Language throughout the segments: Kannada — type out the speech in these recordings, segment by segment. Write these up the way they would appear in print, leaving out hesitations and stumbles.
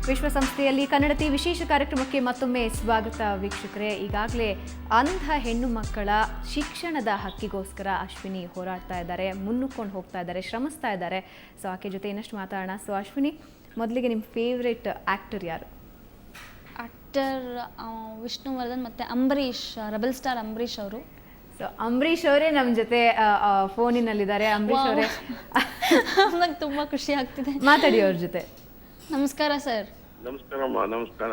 ವಿಶ್ವಸಂಸ್ಥೆಯಲ್ಲಿ ಕನ್ನಡತಿ ವಿಶೇಷ ಕಾರ್ಯಕ್ರಮಕ್ಕೆ ಮತ್ತೊಮ್ಮೆ ಸ್ವಾಗತ ವೀಕ್ಷಕರೇ. ಈಗಾಗಲೇ ಅಂಧ ಹೆಣ್ಣು ಮಕ್ಕಳ ಶಿಕ್ಷಣದ ಹಕ್ಕಿಗೋಸ್ಕರ ಅಶ್ವಿನಿ ಹೋರಾಡ್ತಾ ಇದ್ದಾರೆ, ಮುನ್ನುಕೊಂಡು ಹೋಗ್ತಾ ಇದ್ದಾರೆ, ಶ್ರಮಿಸ್ತಾ ಇದ್ದಾರೆ. ಸೊ ಆಕೆ ಜೊತೆ ಇನ್ನಷ್ಟು ಮಾತಾಡೋಣ. ಸೊ ಅಶ್ವಿನಿ, ಮೊದಲಿಗೆ ನಿಮ್ಮ ಫೇವ್ರೆಟ್ ಆ್ಯಕ್ಟರ್ ಯಾರು? ಆ್ಯಕ್ಟರ್ ವಿಷ್ಣುವರ್ಧನ್ ಮತ್ತು ಅಂಬರೀಷ್, ರೆಬಲ್ ಸ್ಟಾರ್ ಅಂಬರೀಷ್ ಅವರು. ಸೊ ಅಂಬರೀಷ್ ಅವರೇ ನಮ್ಮ ಜೊತೆ ಫೋನಿನಲ್ಲಿದ್ದಾರೆ. ಅಂಬರೀಷ್ ಅವರೇ, ನಂಗೆ ತುಂಬ ಖುಷಿ ಆಗ್ತಿದೆ, ಮಾತಾಡಿ ಅವ್ರ ಜೊತೆ. ನಮಸ್ಕಾರ ಸರ್. ನಮಸ್ಕಾರಮ್ಮ. ನಮಸ್ಕಾರ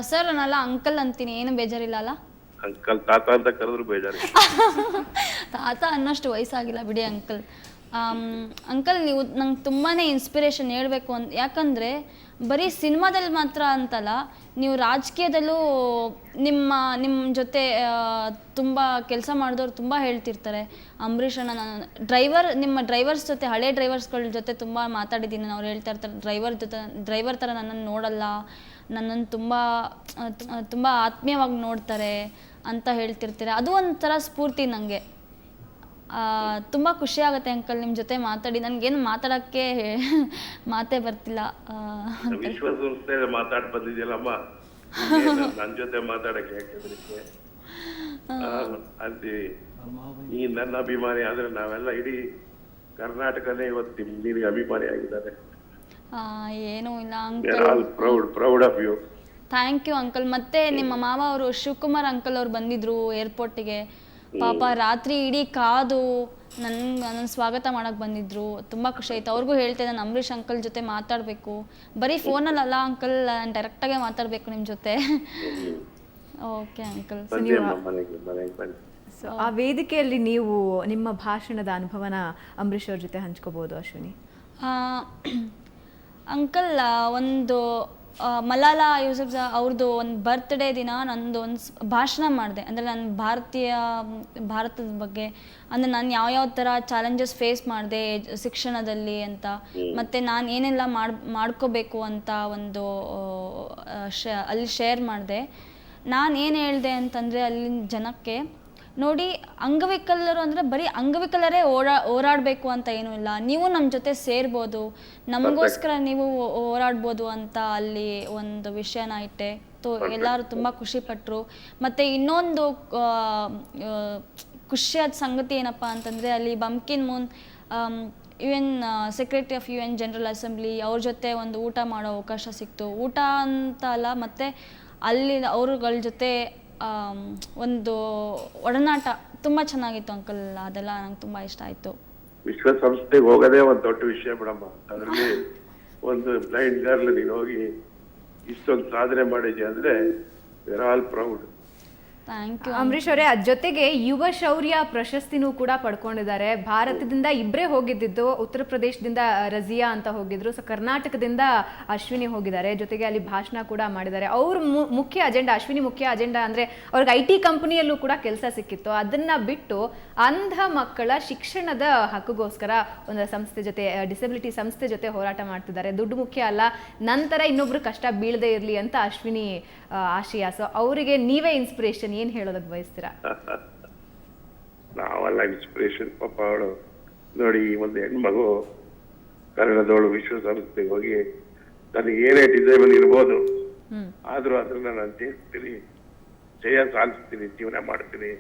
ಸರ್. ನಾನೆಲ್ಲ ಅಂಕಲ್ ಅಂತೀನಿ, ಏನು ಬೇಜಾರಿಲ್ಲ ಅಲ್ಲ? ಅಂಕಲ್ ತಾತ ಅಂತ ಕರೆದ್ರು ಬೇಜಾರು. ತಾತ ಅನ್ನೋಷ್ಟು ವಯಸ್ಸಾಗಿಲ್ಲ ಬಿಡಿ ಅಂಕಲ್. ಅಂಕಲ್, ನೀವು ನಂಗೆ ತುಂಬಾ ಇನ್ಸ್ಪಿರೇಷನ್ ಹೇಳಬೇಕು ಅಂತ. ಯಾಕಂದರೆ ಬರೀ ಸಿನಿಮಾದಲ್ಲಿ ಮಾತ್ರ ಅಂತಲ್ಲ, ನೀವು ರಾಜಕೀಯದಲ್ಲೂ ನಿಮ್ಮ ಜೊತೆ ತುಂಬ ಕೆಲಸ ಮಾಡಿದವ್ರು ತುಂಬ ಹೇಳ್ತಿರ್ತಾರೆ. ಅಂಬರೀಷ್ ಅಣ್ಣ, ನಾನು ನಿಮ್ಮ ಡ್ರೈವರ್ಸ್ ಜೊತೆ, ಹಳೆ ಡ್ರೈವರ್ಸ್ಗಳ ಜೊತೆ ತುಂಬ ಮಾತಾಡಿದ್ದೀನಿ. ಅವ್ರು ಹೇಳ್ತಾ ಇರ್ತಾರೆ, ಡ್ರೈವರ್ ಥರ ನನ್ನನ್ನು ನೋಡಲ್ಲ, ನನ್ನನ್ನು ತುಂಬ ಆತ್ಮೀಯವಾಗಿ ನೋಡ್ತಾರೆ ಅಂತ ಹೇಳ್ತಿರ್ತಾರೆ. ಅದು ಒಂಥರ ಸ್ಫೂರ್ತಿ ನನಗೆ. ತುಂಬ ಖುಷಿ ಆಗುತ್ತೆ ಅಂಕಲ್ ನಿಮ್ಮ ಜೊತೆ ಮಾತಾಡಿ. ನನಗೇನು ಮಾತಾಡೋಕ್ಕೆ ಮಾತೇ ಬರ್ತಿಲ್ಲ. ವಿಶ್ವಸಂಸ್ಥೆಯಲ್ಲಿ ಮಾತಾಡಿ ಬಂದಿದ್ಯಲ್ಲಮ್ಮ, ನನ್ನ ಜೊತೆ ಮಾತಾಡಕ್ಕೆ ಅಲ್ಲಿ ನೀ ನನ್ನ ಅಭಿಮಾನಿ ಆದ್ರೆ ನಾವೆಲ್ಲ ಇಡೀ ಕರ್ನಾಟಕನೇ ಇವತ್ತು ನಿನಗೆ ಅಭಿಮಾನಿ ಆಗಿದ್ದಾರೆ. ಏನೂ ಇಲ್ಲ uncle, proud of you. Thank you uncle. ಮತ್ತೆ ನಿಮ್ಮ ಮಾವ ಅವರು ಶಿವಕುಮಾರ್ ಅಂಕಲ್ ಅವ್ರು ಬಂದಿದ್ರು ಏರ್ಪೋರ್ಟಿಗೆ. ಪಾಪ ರಾತ್ರಿ ಇಡೀ ಕಾದು ನನ್ನ ಸ್ವಾಗತ ಮಾಡಕ್ಕೆ ಬಂದಿದ್ರು. ತುಂಬ ಖುಷಿ ಆಯ್ತು. ಅವ್ರಿಗೂ ಹೇಳ್ತೆ, ನಾನು ಅಂಬರೀಷ್ ಅಂಕಲ್ ಜೊತೆ ಮಾತಾಡಬೇಕು, ಬರೀ ಫೋನಲ್ಲ ಅಂಕಲ್, ನಾನು ಡೈರೆಕ್ಟಾಗೆ ಮಾತಾಡಬೇಕು ನಿಮ್ಮ ಜೊತೆ. Okay uncle. ಸೊ ಆ ವೇದಿಕೆಯಲ್ಲಿ ನೀವು ನಿಮ್ಮ ಭಾಷಣದ ಅನುಭವನ ಅಂಬರೀಷ್ ಅವ್ರ ಜೊತೆ ಹಂಚ್ಕೋಬಹುದು ಅಶ್ವಿನಿ. ಅಂಕಲ್, ಒಂದು ಮಲಾಲಾ ಯೂಸುಫ್ಜಾ ಅವ್ರದ್ದು ಒಂದು ಬರ್ತ್ಡೇ ದಿನ ನಂದು ಒಂದು ಭಾಷಣ ಮಾಡಿದೆ. ಅಂದರೆ ನಾನು ಭಾರತದ ಬಗ್ಗೆ, ಅಂದರೆ ನಾನು ಯಾವ್ಯಾವ ಥರ ಚಾಲೆಂಜಸ್ ಫೇಸ್ ಮಾಡಿದೆ ಶಿಕ್ಷಣದಲ್ಲಿ ಅಂತ, ಮತ್ತು ನಾನು ಏನೆಲ್ಲ ಮಾಡ್ಕೋಬೇಕು ಅಂತ ಒಂದು ಅಲ್ಲಿ ಶೇರ್ ಮಾಡಿದೆ. ನಾನು ಏನು ಹೇಳಿದೆ ಅಂತಂದರೆ ಅಲ್ಲಿನ ಜನಕ್ಕೆ, ನೋಡಿ, ಅಂಗವಿಕಲರು ಅಂದರೆ ಬರೀ ಅಂಗವಿಕಲರೇ ಹೋರಾಡಬೇಕು ಅಂತ ಏನೂ ಇಲ್ಲ, ನೀವು ನಮ್ಮ ಜೊತೆ ಸೇರ್ಬೋದು, ನಮಗೋಸ್ಕರ ನೀವು ಹೋರಾಡ್ಬೋದು ಅಂತ ಅಲ್ಲಿ ಒಂದು ವಿಷಯನ ಇಟ್ಟೆ. ಎಲ್ಲರೂ ತುಂಬ ಖುಷಿಪಟ್ಟರು. ಮತ್ತು ಇನ್ನೊಂದು ಖುಷಿಯಾದ ಸಂಗತಿ ಏನಪ್ಪ ಅಂತಂದರೆ, ಅಲ್ಲಿ Ban Ki Moon UN secretary of UN general assembly ಅವ್ರ ಜೊತೆ ಒಂದು ಊಟ ಮಾಡೋ ಅವಕಾಶ ಸಿಕ್ತು. ಊಟ ಅಂತ ಅಲ್ಲ, ಮತ್ತು ಅಲ್ಲಿ ಅವ್ರುಗಳ ಜೊತೆ ಒಂದು ಒಡನಾಟ ತುಂಬ ಚೆನ್ನಾಗಿತ್ತು ಅಂಕಲ್. ಅದೆಲ್ಲ ನಂಗೆ ತುಂಬ ಇಷ್ಟ ಆಯಿತು. ವಿಶ್ವಸಂಸ್ಥೆಗೆ ಹೋಗೋದೇ ಒಂದು ದೊಡ್ಡ ವಿಷಯ ಬಿಡಮ್ಮ. ಅದರಲ್ಲಿ ಒಂದು ಬ್ಲೈಂಡ್ ಗರ್ಲ್ ನೀನು ಹೋಗಿ ಇಷ್ಟೊಂದು ಸಾಧನೆ ಮಾಡಿದ್ಯಾ ಅಂದರೆ we are all proud. Thank you Ambareesh ಅವರೇ. ಅದ್ರ ಜೊತೆಗೆ ಯುವ ಶೌರ್ಯ ಪ್ರಶಸ್ತಿನೂ ಕೂಡ ಪಡ್ಕೊಂಡಿದ್ದಾರೆ. ಭಾರತದಿಂದ ಇಬ್ಬರೇ ಹೋಗಿದ್ದು, ಉತ್ತರ ಪ್ರದೇಶದಿಂದ ರಜಿಯಾ ಅಂತ ಹೋಗಿದ್ರು. ಸೊ ಕರ್ನಾಟಕದಿಂದ ಅಶ್ವಿನಿ ಹೋಗಿದ್ದಾರೆ. ಜೊತೆಗೆ ಅಲ್ಲಿ ಭಾಷಣ ಕೂಡ ಮಾಡಿದ್ದಾರೆ. ಅವ್ರ ಮುಖ್ಯ ಅಜೆಂಡಾ, ಅಶ್ವಿನಿ ಮುಖ್ಯ ಅಜೆಂಡಾ ಅಂದರೆ ಅವ್ರಿಗೆ IT ಕಂಪನಿಯಲ್ಲೂ ಕೂಡ ಕೆಲಸ ಸಿಕ್ಕಿತ್ತು. ಅದನ್ನ ಬಿಟ್ಟು ಅಂಧ ಮಕ್ಕಳ ಶಿಕ್ಷಣದ ಹಕ್ಕಿಗೋಸ್ಕರ ಒಂದು ಸಂಸ್ಥೆ ಜೊತೆ, ಡಿಸಬಿಲಿಟಿ ಸಂಸ್ಥೆ ಜೊತೆ ಹೋರಾಟ ಮಾಡ್ತಿದ್ದಾರೆ. ದುಡ್ಡು ಮುಖ್ಯ ಅಲ್ಲ, ನಂತರ ಇನ್ನೊಬ್ರು ಕಷ್ಟ ಬೀಳದೇ ಇರಲಿ ಅಂತ ಅಶ್ವಿನಿ ಆಶಯ. ಸೊ ಅವರಿಗೆ ನೀವೇ ಇನ್ಸ್ಪಿರೇಷನ್, ಏನ್ ಹೇಳೋದಕ್ಕೆ ಬಯಸ್ತೀರಾ? ನಾವೆಲ್ಲ ಇನ್ಸ್ಪಿರೇಷನ್. ಪಾಪ ಅವಳು ನೋಡಿ, ಒಂದು ಹೆಣ್ಮಗು ಕನ್ನಡದವಳು ವಿಶ್ವಸಂಸ್ಥೆಗೆ ಹೋಗಿ ನನಗೆ ಏನೇ ಡಿಸೇಬಲ್ ಇರ್ಬೋದು, ಆದ್ರೂ ಅದನ್ನ ನಾನು ಜಯಿಸ್ತೀನಿ, ಜಯ ಸಾಧಿಸ್ತೀನಿ, ಜೀವನ ಮಾಡ್ತೀನಿ,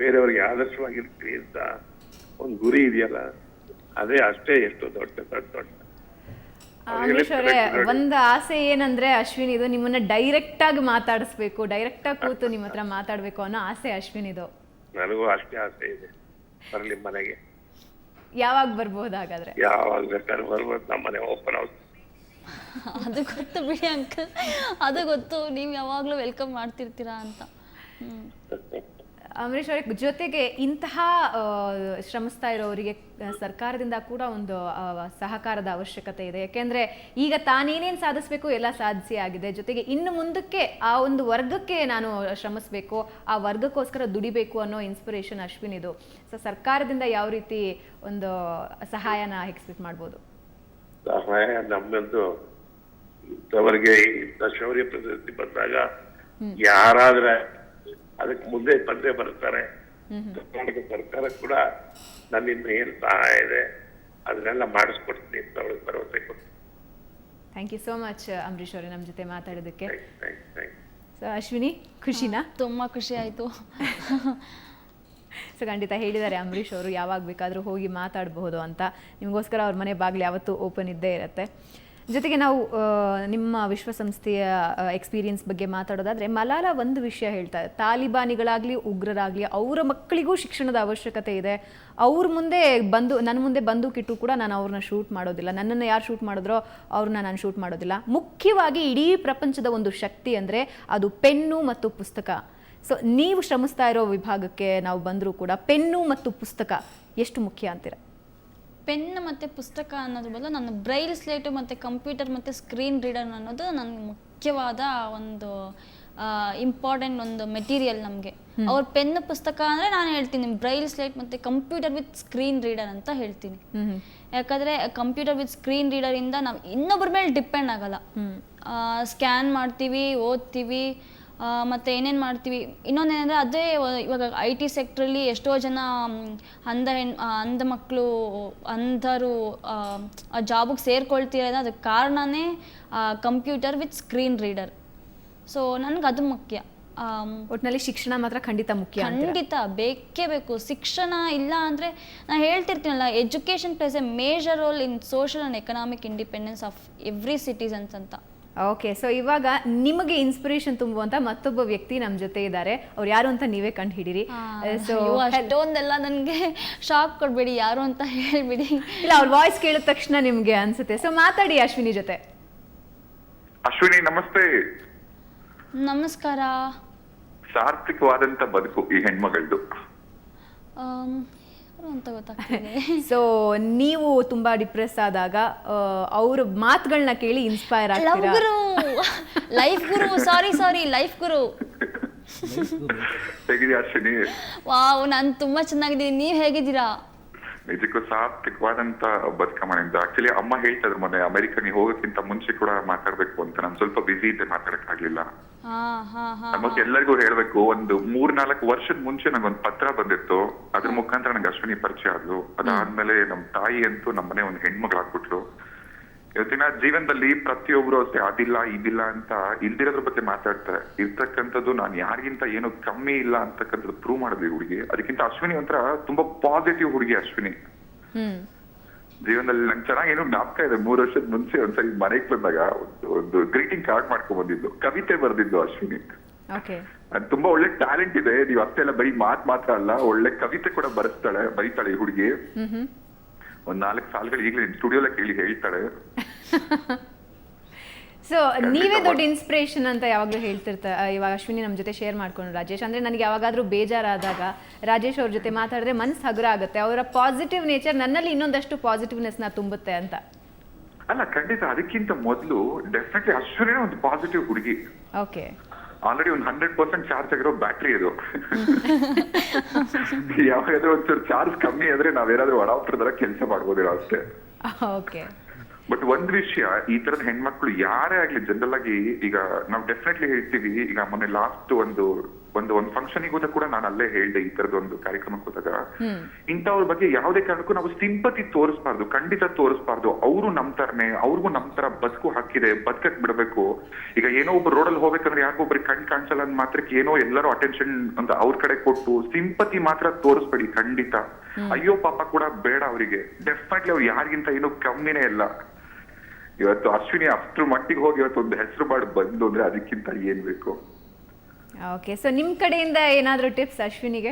ಬೇರೆಯವ್ರಿಗೆ ಆದರ್ಶವಾಗಿರ್ತೀನಿ ಅಂತ ಒಂದು ಗುರಿ ಇದೆಯಲ್ಲ, ಅದೇ ಅಷ್ಟೇ ಎಷ್ಟು ದೊಡ್ಡ. ಅಂಬರೀಷ್ ಅವರೇ, ಒಂದು ಆಸೆ ಏನಂದ್ರೆ ಅಶ್ವಿನ್ ಇದು, ನಿಮ್ಮನ್ನ ಡೈರೆಕ್ಟ್ ಆಗಿ ಮಾತಾಡಿಸ್ಬೇಕು, ಡೈರೆಕ್ಟ್ ಆಗಿ ಕೂತು ನಿಮ್ಮ ಹತ್ರ ಮಾತಾಡ್ಬೇಕು ಅನ್ನೋ ಆಸೆ ಅಶ್ವಿನ್ ಇದು. ನನಗೂ ಅಷ್ಟೇ ಆಸೆ ಇದೆ. ಬರ್ಲಿ ಮನೆಗೆ. ಯಾವಾಗ ಬರ್ಬೋದು ಹಾಗಾದ್ರೆ? ಯಾವಾಗ ಬೇಕಾದ್ರೂ ಬರ್ಬೋದು, ನಮ್ಮ ಮನೆ ಓಪನ್ ಹೌಸ್. ಅದು ಗೊತ್ತು ಬಿಡಿ ಅಂಕಲ್, ಅದು ಗೊತ್ತು, ನೀವು ಯಾವಾಗಲೂ ವೆಲ್ಕಮ್ ಮಾಡ್ತಿರ್ತೀರಾ ಅಂತ. ಅಂಬರೀಷ್ ಅವರ ಜೊತೆಗೆ ಇಂತಹ ಶ್ರಮಿಸ್ತಾ ಇರೋರಿಗೆ ಸರ್ಕಾರದಿಂದ ಕೂಡ ಒಂದು ಸಹಕಾರದ ಅವಶ್ಯಕತೆ ಇದೆ. ಯಾಕೆಂದ್ರೆ ಈಗ ತಾನೇನೇನು ಸಾಧಿಸಬೇಕು ಎಲ್ಲ ಸಾಧಿಸಿ ಆಗಿದೆ. ಜೊತೆಗೆ ಇನ್ನು ಮುಂದಕ್ಕೆ ಆ ಒಂದು ವರ್ಗಕ್ಕೆ ನಾನು ಶ್ರಮಿಸಬೇಕು, ಆ ವರ್ಗಕ್ಕೋಸ್ಕರ ದುಡಿಬೇಕು ಅನ್ನೋ ಇನ್ಸ್ಪಿರೇಷನ್ ಅಶ್ವಿನ್ ಇದು. ಸೊ ಸರ್ಕಾರದಿಂದ ಯಾವ ರೀತಿ ಒಂದು ಸಹಾಯನ ಎಕ್ಸ್ಪೆಕ್ಟ್ ಮಾಡ್ಬೋದು? ಸಹಾಯ ನಮ್ಮಂತೂ ಅವರಿಗೆ ಶೌರ್ಯ ಪ್ರಶಸ್ತಿ ಬಂದಾಗ ಯಾರಾದ್ರೆ ಅದಕ್ಕೆ ಮುಂದೆ ಬಂದೇ ಬರ್ತಾರೆ. ಕರ್ನಾಟಕ ಸರ್ಕಾರ ಕೂಡ ನನ್ನಿಂದ ಏನು ಸಹಾಯ ಇದೆ ಅದನ್ನೆಲ್ಲ ಮಾಡಿಸ್ಕೊಡ್ತೀನಿ ಅಂತ ಅವಳಿಗೆ ಭರವಸೆ ಕೊಡ್ತೀನಿ. Thank you so much Ambareesh ಅವರೇ ನಮ್ಮ ಜೊತೆ ಮಾತಾಡೋದಕ್ಕೆ. ಥ್ಯಾಂಕ್ಸ್. ಸೊ ಅಶ್ವಿನಿ, ಖುಷಿನಾ? ತುಂಬ ಖುಷಿ ಆಯಿತು. ಸೊ ಖಂಡಿತ ಹೇಳಿದ್ದಾರೆ ಅಂಬರೀಶ್ ಅವರು, ಯಾವಾಗ ಬೇಕಾದರೂ ಹೋಗಿ ಮಾತಾಡಬಹುದು ಅಂತ. ನಿಮಗೋಸ್ಕರ ಅವ್ರ ಮನೆ ಬಾಗಿಲು ಯಾವತ್ತೂ ಓಪನ್ ಇದ್ದೇ ಇರುತ್ತೆ. ಜೊತೆಗೆ ನಾವು ನಿಮ್ಮ ವಿಶ್ವಸಂಸ್ಥೆಯ ಎಕ್ಸ್ಪೀರಿಯನ್ಸ್ ಬಗ್ಗೆ ಮಾತಾಡೋದಾದರೆ, ಮಲಾಲಾ ಒಂದು ವಿಷಯ ಹೇಳ್ತಾರೆ, ತಾಲಿಬಾನಿಗಳಾಗಲಿ ಉಗ್ರರಾಗಲಿ ಅವರ ಮಕ್ಕಳಿಗೂ ಶಿಕ್ಷಣದ ಅವಶ್ಯಕತೆ ಇದೆ. ಅವ್ರ ಮುಂದೆ ನನ್ನ ಮುಂದೆ ಬಂದೂಕಿಟ್ಟು ಕೂಡ ನಾನು ಅವ್ರನ್ನ ಶೂಟ್ ಮಾಡೋದಿಲ್ಲ, ನನ್ನನ್ನು ಯಾರು ಶೂಟ್ ಮಾಡಿದ್ರೋ ಅವ್ರನ್ನ ನಾನು ಶೂಟ್ ಮಾಡೋದಿಲ್ಲ. ಮುಖ್ಯವಾಗಿ ಇಡೀ ಪ್ರಪಂಚದ ಒಂದು ಶಕ್ತಿ ಅಂದರೆ ಅದು ಪೆನ್ನು ಮತ್ತು ಪುಸ್ತಕ. ಸೊ ನೀವು ಶ್ರಮಿಸ್ತಾ ಇರೋ ವಿಭಾಗಕ್ಕೆ ನಾವು ಬಂದರೂ ಕೂಡ ಪೆನ್ನು ಮತ್ತು ಪುಸ್ತಕ ಎಷ್ಟು ಮುಖ್ಯ ಅಂತೀರ? ಪೆನ್ ಮತ್ತು ಪುಸ್ತಕ ಅನ್ನೋದ್ರ ಬದಲು ನಾನು ಬ್ರೈಲ್ ಸ್ಲೇಟು ಮತ್ತು ಕಂಪ್ಯೂಟರ್ ಮತ್ತು ಸ್ಕ್ರೀನ್ ರೀಡರ್ ಅನ್ನೋದು ನನಗೆ ಮುಖ್ಯವಾದ ಒಂದು ಇಂಪಾರ್ಟೆಂಟ್ ಒಂದು ಮೆಟೀರಿಯಲ್ ನಮಗೆ. ಅವ್ರ ಪೆನ್ ಪುಸ್ತಕ ಅಂದರೆ ನಾನು ಹೇಳ್ತೀನಿ ಬ್ರೈಲ್ ಸ್ಲೇಟ್ ಮತ್ತು ಕಂಪ್ಯೂಟರ್ ವಿತ್ ಸ್ಕ್ರೀನ್ ರೀಡರ್ ಅಂತ ಹೇಳ್ತೀನಿ. ಯಾಕಂದರೆ ಕಂಪ್ಯೂಟರ್ ವಿತ್ ಸ್ಕ್ರೀನ್ ರೀಡರಿಂದ ನಾವು ಇನ್ನೊಬ್ಬರ ಮೇಲೆ ಡಿಪೆಂಡ್ ಆಗಲ್ಲ. ಸ್ಕ್ಯಾನ್ ಮಾಡ್ತೀವಿ, ಓದ್ತೀವಿ, ಮತ್ತು ಏನೇನು ಮಾಡ್ತೀವಿ. ಇನ್ನೊಂದೇನೆಂದರೆ ಅದೇ ಇವಾಗ IT ಸೆಕ್ಟ್ರಲ್ಲಿ ಎಷ್ಟೋ ಜನ ಅಂಧ ಮಕ್ಕಳು ಅಂಧರು ಆ ಜಾಬಿಗೆ ಸೇರ್ಕೊಳ್ತಿರೋದು ಅದಕ್ಕೆ ಕಾರಣನೇ computer with screen reader. So ನನಗೆ ಅದು ಮುಖ್ಯ. ಒಟ್ಟಿನಲ್ಲಿ ಶಿಕ್ಷಣ ಮಾತ್ರ ಖಂಡಿತ ಮುಖ್ಯ, ಖಂಡಿತ ಬೇಕೇ ಬೇಕು. ಶಿಕ್ಷಣ ಇಲ್ಲ ಅಂದರೆ ನಾನು ಹೇಳ್ತಿರ್ತೀನಲ್ಲ, education plays a major role in social and economic independence of every citizens ಅಂತ. ಓಕೆ, ಸೊ ಇವಾಗ ನಿಮಗೆ ಇನ್ಸ್ಪಿರೇಷನ್ ತುಂಬುವಂತ ಮತ್ತೊಬ್ಬ ವ್ಯಕ್ತಿ ನಮ್ಮ ಜೊತೆ ಇದ್ದಾರೆ. ಅವ್ರು ಯಾರು ಅಂತ ನೀವೇ ಕಂಡು ಹಿಡೀರಿ. ಸೊ ಅಷ್ಟೊಂದೆಲ್ಲ ನನಗೆ ಶಾಕ್ ಕೊಡ್ಬೇಡಿ, ಯಾರು ಅಂತ ಹೇಳ್ಬಿಡಿ. ಇಲ್ಲ, ಅವ್ರ ವಾಯ್ಸ್ ಕೇಳಿದ ತಕ್ಷಣ ನಿಮ್ಗೆ ಅನ್ಸುತ್ತೆ. ಸೊ ಮಾತಾಡಿ ಅಶ್ವಿನಿ ಜೊತೆ. ಅಶ್ವಿನಿ ನಮಸ್ತೆ. ನಮಸ್ಕಾರ. ಸಾರ್ಥಕವಾದಂತ ಬದುಕು ಈ ಹೆಣ್ಮಗಳದು ಅಂತ ಗೊತ್ತಾಗ್ತಿದೆ. ಸೊ ನೀವು ತುಂಬಾ ಡಿಪ್ರೆಸ್ ಆದಾಗ ಅವ್ರ ಮಾತುಗಳನ್ನ ಕೇಳಿ ಇನ್ಸ್ಪೈರ್ ಆಗ್ತೀರಾ? ಲೈಫ್ ಗುರು, ಸಾರಿ ಲೈಫ್ ಗುರು. ಹೇಗಿದೆಯಾ ಅಶ್ವಿನಿ? ವಾವ್, ನಾನು ತುಂಬಾ ಚೆನ್ನಾಗಿದ್ದೀನಿ. ನೀವ್ ಹೇಗಿದ್ದೀರಾ? ನಿಜಕ್ಕೂ ಸಾರ್ಥಕವಾದಂತ ಬದುಕ ಮನೆಯಿಂದ. ಆಕ್ಚುಲಿ ಅಮ್ಮ ಹೇಳ್ತಾ ಇದ್ರು ಮೊನ್ನೆ ಅಮೆರಿಕ ನೀವು ಹೋಗೋಕ್ಕಿಂತ ಮುಂಚೆ ಕೂಡ ಮಾತಾಡ್ಬೇಕು ಅಂತ. ನಾನು ಸ್ವಲ್ಪ ಬಿಸಿ ಇದ್ದೆ, ಮಾತಾಡಕ್ ಆಗ್ಲಿಲ್ಲ. ನಮಗ್ ಎಲ್ಲರಿಗೂ ಹೇಳ್ಬೇಕು, ಒಂದು 3-4 ವರ್ಷದ ಮುಂಚೆ ನಂಗೊಂದು ಪತ್ರ ಬಂದಿತ್ತು. ಅದ್ರ ಮುಖಾಂತರ ನಂಗೆ ಅಶ್ವಿನಿ ಪರಿಚಯ ಆದ್ಲು. ಅದಾದ್ಮೇಲೆ ನಮ್ ತಾಯಿ ಅಂತೂ ನಮ್ಮನೆ ಒಂದು ಹೆಣ್ಮಗಳಾಗ್ಬಿಟ್ಲು. ಇವತ್ತಿನ ಜೀವನದಲ್ಲಿ ಪ್ರತಿಯೊಬ್ರು ಅಷ್ಟೇ ಅದಿಲ್ಲ ಇದಿಲ್ಲ ಅಂತ ಇಲ್ದಿರೋದ್ರ ಬಗ್ಗೆ ಮಾತಾಡ್ತಾರೆ. ಇರ್ತಕ್ಕಂಥದ್ದು ನಾನು ಯಾರಿಗಿಂತ ಏನು ಕಮ್ಮಿ ಇಲ್ಲ ಅಂತಕ್ಕಂಥದ್ದು ಪ್ರೂವ್ ಮಾಡಿದ್ವಿ ಹುಡುಗಿ. ಅದಕ್ಕಿಂತ ಅಶ್ವಿನಿ ಒಂಥರ ತುಂಬಾ ಪಾಸಿಟಿವ್ ಹುಡುಗಿ ಅಶ್ವಿನಿ. ಜೀವನದಲ್ಲಿ ನಂಗೆ ಚೆನ್ನಾಗಿ ಏನೋ ಜ್ಞಾಪಕ ಇದೆ. 3 ವರ್ಷದ ಮುಂಚೆ ಒಂದ್ಸರಿ ಮನೆಗೆ ಬಂದಾಗ ಒಂದು ಗ್ರೀಟಿಂಗ್ ಕಾರ್ಡ್ ಮಾಡ್ಕೊಂಡ್ ಬಂದಿದ್ದು, ಕವಿತೆ ಬರ್ದಿದ್ದು ಅಶ್ವಿನಿ. ಅದು ತುಂಬಾ ಒಳ್ಳೆ ಟ್ಯಾಲೆಂಟ್ ಇದೆ. ನೀವು ಅಷ್ಟೆಲ್ಲ ಬರೀ ಮಾತ್ರ ಅಲ್ಲ, ಒಳ್ಳೆ ಕವಿತೆ ಕೂಡ ಬರೀತಾಳೆ ಈ ಹುಡುಗಿ. ಒಂದ್ 4 ಸಾಲುಗಳು ಈಗಲೇ ಸ್ಟುಡಿಯೋಲ್ಲ ಕೇಳಿ ಹೇಳ್ತಾಳೆ. ಸೊ ನೀವೇ ದೊಡ್ಡ ಇನ್ಸ್ಪಿರೇಷನ್ ಅಂತ ಯಾವಾಗಲೂ ಹೇಳ್ತಿರ್ತಾರೆ. ಇವಾಗ ಅಶ್ವಿನಿ ನಮ್ಮ ಜೊತೆ ಶೇರ್ ಮಾಡ್ಕೊಂಡು ರಾಜೇಶ್, ಅಂದರೆ ನನಗೆ ಯಾವಾಗಾದರೂ ಬೇಜಾರಾದಾಗ ರಾಜೇಶ್ ಅವ್ರ ಜೊತೆ ಮಾತಾಡಿದ್ರೆ ಮನ್ಸು ಹಗುರ ಆಗುತ್ತೆ. ಅವರ ಪಾಸಿಟಿವ್ ನೇಚರ್ ನನ್ನಲ್ಲಿ ಇನ್ನೊಂದಷ್ಟು ಪಾಸಿಟಿವ್ನೆಸ್ನ ತುಂಬುತ್ತೆ ಅಂತ. ಅಲ್ಲ ಖಂಡಿತ. ಅದಕ್ಕಿಂತ ಮೊದಲು ಡೆಫಿನೆಟ್ಲಿ ಅಶ್ವಿನಿನೇ ಒಂದು ಪಾಸಿಟಿವ್ ಹುಡುಗಿ. ಓಕೆ, ಆಲ್ರೆಡಿ ಒಂದು 100% ಚಾರ್ಜ್ ಆಗಿರೋ ಬ್ಯಾಟ್ರಿ ಇದು. ಯಾವಾಗಾದ್ರೂ ಒಂಚೂರು ಚಾರ್ಜ್ ಕಮ್ಮಿ ಆದ್ರೆ ನಾವೇನಾದ್ರೂ ಒಡಾಪ್ಟರ್ ಕೆಲಸ ಮಾಡ್ಬೋದಿರೋ ಅಷ್ಟೇ. ಓಕೆ, ಬಟ್ ಒಂದ್ ವಿಷಯ, ಈ ತರದ ಹೆಣ್ಮಕ್ಳು ಯಾರೇ ಆಗ್ಲಿ ಜನರಲ್ ಆಗಿ ಈಗ ನಾವು ಡೆಫಿನೆಟ್ಲಿ ಹೇಳ್ತೀವಿ. ಈಗ ಮೊನ್ನೆ ಲಾಸ್ಟ್ ಒಂದು ಫಂಕ್ಷನಿಗೆ ಹೋದಾಗ ಕೂಡ ನಾನು ಅಲ್ಲೇ ಹೇಳ್ದೆ, ಈ ತರದ ಒಂದು ಕಾರ್ಯಕ್ರಮಕ್ಕೆ ಹೋದಾಗ ಇಂಥವ್ರ ಬಗ್ಗೆ ಯಾವುದೇ ಕಾರಣಕ್ಕೂ ನಾವು ಸಿಂಪತಿ ತೋರಿಸಬಾರ್ದು, ಖಂಡಿತ ತೋರಿಸಬಾರ್ದು. ಅವರು ನಮ್ ತರನೇ, ಅವ್ರಿಗೂ ನಮ್ ತರ ಬದುಕು ಹಾಕಿದೆ, ಬದುಕಕ್ ಬಿಡಬೇಕು. ಈಗ ಏನೋ ಒಬ್ರು ರೋಡಲ್ಲಿ ಹೋಗ್ಬೇಕಂದ್ರೆ ಯಾರಿಗೊಬ್ರಿಗೆ ಕಾಣಿಸಲ್ಲ ಅಂದ್ ಮಾತ್ರಕ್ಕೆ ಏನೋ ಎಲ್ಲರೂ ಅಟೆನ್ಷನ್ ಅಂತ ಅವ್ರ ಕಡೆ ಕೊಟ್ಟು ಸಿಂಪತಿ ಮಾತ್ರ ತೋರಿಸ್ಬೇಡಿ ಖಂಡಿತ. ಅಯ್ಯೋ ಪಾಪ ಕೂಡ ಬೇಡ ಅವರಿಗೆ. ಡೆಫಿನೆಟ್ಲಿ ಅವ್ರು ಯಾರಿಗಿಂತ ಏನೋ ಕಮ್ಮಿನೇ ಇಲ್ಲ. ಇವತ್ತು ಅಶ್ವಿನಿ ಅಷ್ಟ್ರ ಮಟ್ಟಿಗೆ ಹೋಗಿ ಇವತ್ತು ಒಂದು ಹೆಸರು ಮಾಡಿ ಬಂದು ಅಂದ್ರೆ ಅದಕ್ಕಿಂತ ಏನ್ ಬೇಕು. ಓಕೆ, ಸೊ ನಿಮ್ ಕಡೆಯಿಂದ ಏನಾದ್ರೂ ಟಿಪ್ಸ್ ಅಶ್ವಿನಿಗೆ?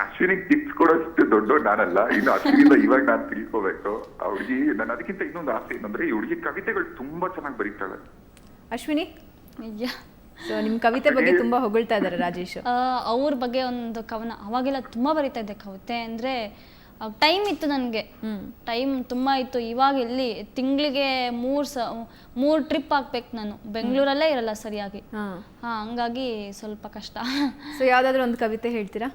ಅಶ್ವಿನಿಗೆ ಟಿಪ್ಸ್ ಕೊಡೋಷ್ಟು ದೊಡ್ಡ ನಾನಲ್ಲ. ಇನ್ನು ಅಶ್ವಿನಿಂದ ಇವಾಗ ನಾನು ತಿಳ್ಕೋಬೇಕು. ಆ ಹುಡುಗಿ, ನಾನು ಅದಕ್ಕಿಂತ ಇನ್ನೊಂದು ಆಸೆ ಏನಂದ್ರೆ, ಈ ಹುಡುಗಿ ಕವಿತೆಗಳು ತುಂಬಾ ಚೆನ್ನಾಗಿ ಬರೀತಾಳೆ. ಅಶ್ವಿನಿ, ಸೊ ನಿಮ್ ಕವಿತೆ ಬಗ್ಗೆ ತುಂಬಾ ಹೊಗಳ್ತಾ ಇದಾರೆ ರಾಜೇಶ್. ಅವ್ರ ಬಗ್ಗೆ ಒಂದು ಕವನ ಅವಾಗೆಲ್ಲ ತುಂಬಾ ಬರೀತಾ ಇದ್ದೆ ಕವಿತೆ. ಅಂದ್ರೆ ಟೈಮ್ ಇತ್ತು ನನಗೆ, ಟೈಮ್ ತುಂಬ ಇತ್ತು. ಇವಾಗ ಎಲ್ಲಿ ತಿಂಗಳಿಗೆ 3 ಟ್ರಿಪ್ ಹಾಕ್ಬೇಕು ನಾನು. ಬೆಂಗಳೂರಲ್ಲೇ ಇರಲ್ಲ ಸರಿಯಾಗಿ. ಹಂಗಾಗಿ ಸ್ವಲ್ಪ ಕಷ್ಟ. ಸೊ ಯಾವ್ದಾದ್ರು ಒಂದು ಕವಿತೆ ಹೇಳ್ತೀರಾ?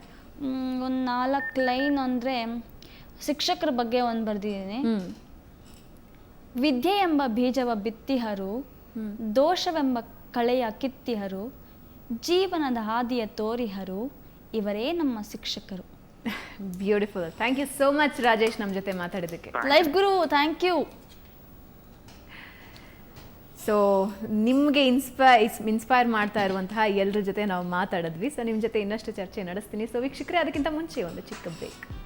ಒಂದು 4 ಲೈನ್ ಅಂದರೆ ಶಿಕ್ಷಕರ ಬಗ್ಗೆ ಒಂದು ಬರೆದಿದ್ದೀನಿ. ವಿದ್ಯೆ ಎಂಬ ಬೀಜವ ಬಿತ್ತಿಹರು, ದೋಷವೆಂಬ ಕಳೆಯ ಕಿತ್ತಿಹರು, ಜೀವನದ ಹಾದಿಯ ತೋರಿಹರು, ಇವರೇ ನಮ್ಮ ಶಿಕ್ಷಕರು. Beautiful. Thank you so much Rajesh ನಮ್ಮ ಜೊತೆ ಮಾತಾಡಿದ್ದಕ್ಕೆ. Life guru, thank you. So ನಿಮಗೆ ಇನ್ಸ್ಪೈರ್ ಮಾಡ್ತಾ ಇರುವಂತಹ ಎಲ್ಲರ ಜೊತೆ ನಾವು ಮಾತಾಡಿದ್ವಿ. ಸೊ ನಿಮ್ಮ ಜೊತೆ ಇನ್ನಷ್ಟು ಚರ್ಚೆ ನಡೆಸ್ತೀನಿ. ಸೊ ವೀಕ್ಷಕರೇ, ಅದಕ್ಕಿಂತ ಮುಂಚೆ ಒಂದು ಚಿಕ್ಕ ಬ್ರೇಕ್.